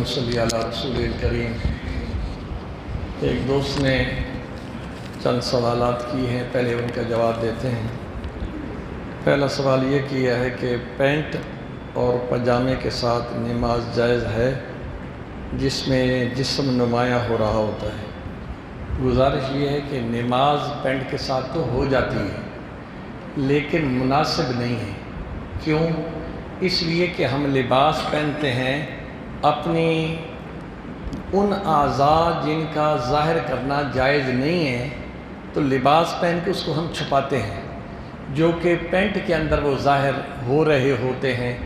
صلی علی رسول کریم۔ ایک دوست نے چند سوالات کی ہیں، پہلے ان کا جواب دیتے ہیں۔ پہلا سوال یہ کیا ہے کہ پینٹ اور پاجامے کے ساتھ نماز جائز ہے جس میں جسم نمایاں ہو رہا ہوتا ہے؟ گزارش یہ ہے کہ نماز پینٹ کے ساتھ تو ہو جاتی ہے لیکن مناسب نہیں ہے۔ کیوں؟ اس لیے کہ ہم لباس پہنتے ہیں اپنی ان اعضاء جن کا ظاہر کرنا جائز نہیں ہے، تو لباس پہن کے اس کو ہم چھپاتے ہیں، جو کہ پینٹ کے اندر وہ ظاہر ہو رہے ہوتے ہیں۔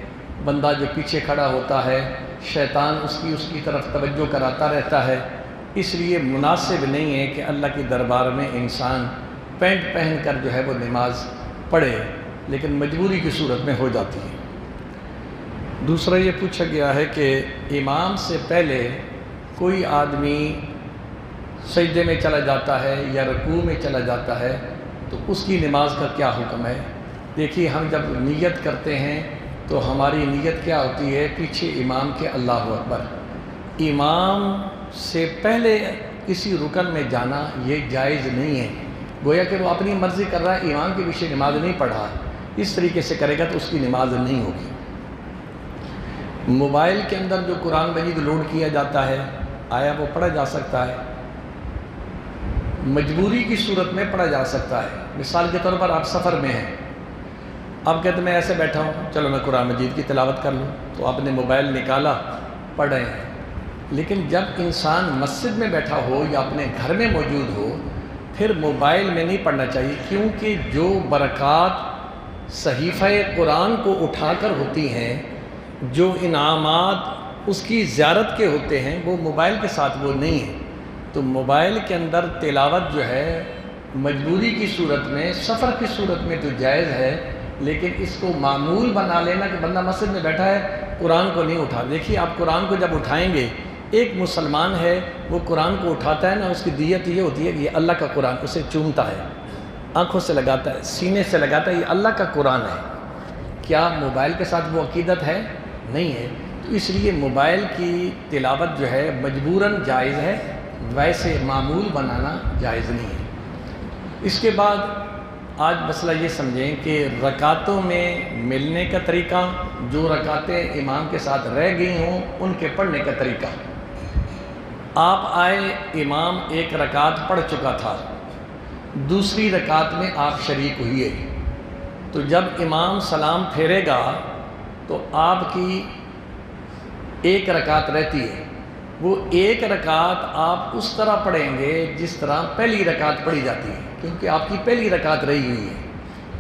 بندہ جو پیچھے کھڑا ہوتا ہے، شیطان اس کی طرف توجہ کراتا رہتا ہے۔ اس لیے مناسب نہیں ہے کہ اللہ کی دربار میں انسان پینٹ پہن کر جو ہے وہ نماز پڑھے، لیکن مجبوری کی صورت میں ہو جاتی ہے۔ دوسرا یہ پوچھا گیا ہے کہ امام سے پہلے کوئی آدمی سجدے میں چلا جاتا ہے یا رکوع میں چلا جاتا ہے تو اس کی نماز کا کیا حکم ہے؟ دیکھیے، ہم جب نیت کرتے ہیں تو ہماری نیت کیا ہوتی ہے؟ پیچھے امام کے اللہ اکبر۔ امام سے پہلے کسی رکن میں جانا یہ جائز نہیں ہے، گویا کہ وہ اپنی مرضی کر رہا ہے، امام کے پیچھے نماز نہیں پڑھا۔ اس طریقے سے کرے گا تو اس کی نماز نہیں ہوگی۔ موبائل کے اندر جو قرآن مجید لوڈ کیا جاتا ہے، آیا وہ پڑھا جا سکتا ہے؟ مجبوری کی صورت میں پڑھا جا سکتا ہے۔ مثال کے طور پر آپ سفر میں ہیں، آپ کہتے ہیں میں ایسے بیٹھا ہوں، چلو میں قرآن مجید کی تلاوت کر لوں، تو آپ نے موبائل نکالا، پڑھ رہے ہیں۔ لیکن جب انسان مسجد میں بیٹھا ہو یا اپنے گھر میں موجود ہو، پھر موبائل میں نہیں پڑھنا چاہیے، کیونکہ جو برکات صحیفہ قرآن کو اٹھا کر ہوتی ہیں، جو انعامات اس کی زیارت کے ہوتے ہیں، وہ موبائل کے ساتھ وہ نہیں ہیں۔ تو موبائل کے اندر تلاوت جو ہے مجبوری کی صورت میں، سفر کی صورت میں تو جائز ہے، لیکن اس کو معمول بنا لینا کہ بندہ مسجد میں بیٹھا ہے قرآن کو نہیں اٹھا۔ دیکھیے، آپ قرآن کو جب اٹھائیں گے، ایک مسلمان ہے وہ قرآن کو اٹھاتا ہے نا، اس کی دیت یہ ہوتی ہے کہ یہ اللہ کا قرآن، اسے چومتا ہے، آنکھوں سے لگاتا ہے، سینے سے لگاتا ہے، یہ اللہ کا قرآن ہے۔ کیا موبائل کے ساتھ وہ عقیدت ہے؟ نہیں ہے۔ تو اس لیے موبائل کی تلاوت جو ہے مجبوراً جائز ہے، ویسے معمول بنانا جائز نہیں ہے۔ اس کے بعد آج مسئلہ یہ سمجھیں کہ رکعتوں میں ملنے کا طریقہ، جو رکعتیں امام کے ساتھ رہ گئی ہوں ان کے پڑھنے کا طریقہ۔ آپ آئے، امام ایک رکعت پڑھ چکا تھا، دوسری رکعت میں آپ شریک ہوئے، تو جب امام سلام پھیرے گا تو آپ کی ایک رکعت رہتی ہے، وہ ایک رکعت آپ اس طرح پڑھیں گے جس طرح پہلی رکعت پڑھی جاتی ہے، کیونکہ آپ کی پہلی رکعت رہی ہوئی ہے۔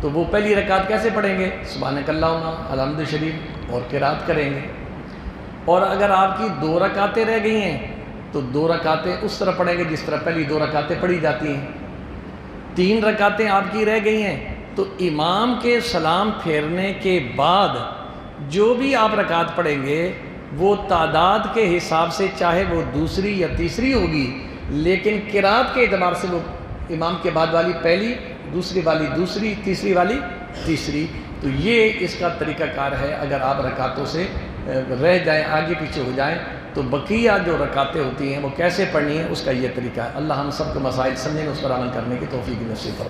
تو وہ پہلی رکعت کیسے پڑھیں گے؟ سبحانک اللہم، الحمد شریف اور قرات کریں گے۔ اور اگر آپ کی دو رکعتیں رہ گئی ہیں تو دو رکعتیں اس طرح پڑھیں گے جس طرح پہلی دو رکعتیں پڑھی جاتی ہیں۔ تین رکعتیں آپ کی رہ گئی ہیں تو امام کے سلام پھیرنے کے بعد جو بھی آپ رکعت پڑھیں گے وہ تعداد کے حساب سے، چاہے وہ دوسری یا تیسری ہوگی، لیکن قرات کے اعتبار سے وہ امام کے بعد والی پہلی، دوسری والی دوسری، تیسری والی تیسری۔ تو یہ اس کا طریقہ کار ہے۔ اگر آپ رکعتوں سے رہ جائیں، آگے پیچھے ہو جائیں، تو بقیہ جو رکعتیں ہوتی ہیں وہ کیسے پڑھنی ہیں، اس کا یہ طریقہ ہے۔ اللہ ہم سب کو مسائل سمجھنے، اس پر عمل کرنے کی توفیق نصیب فرمائے۔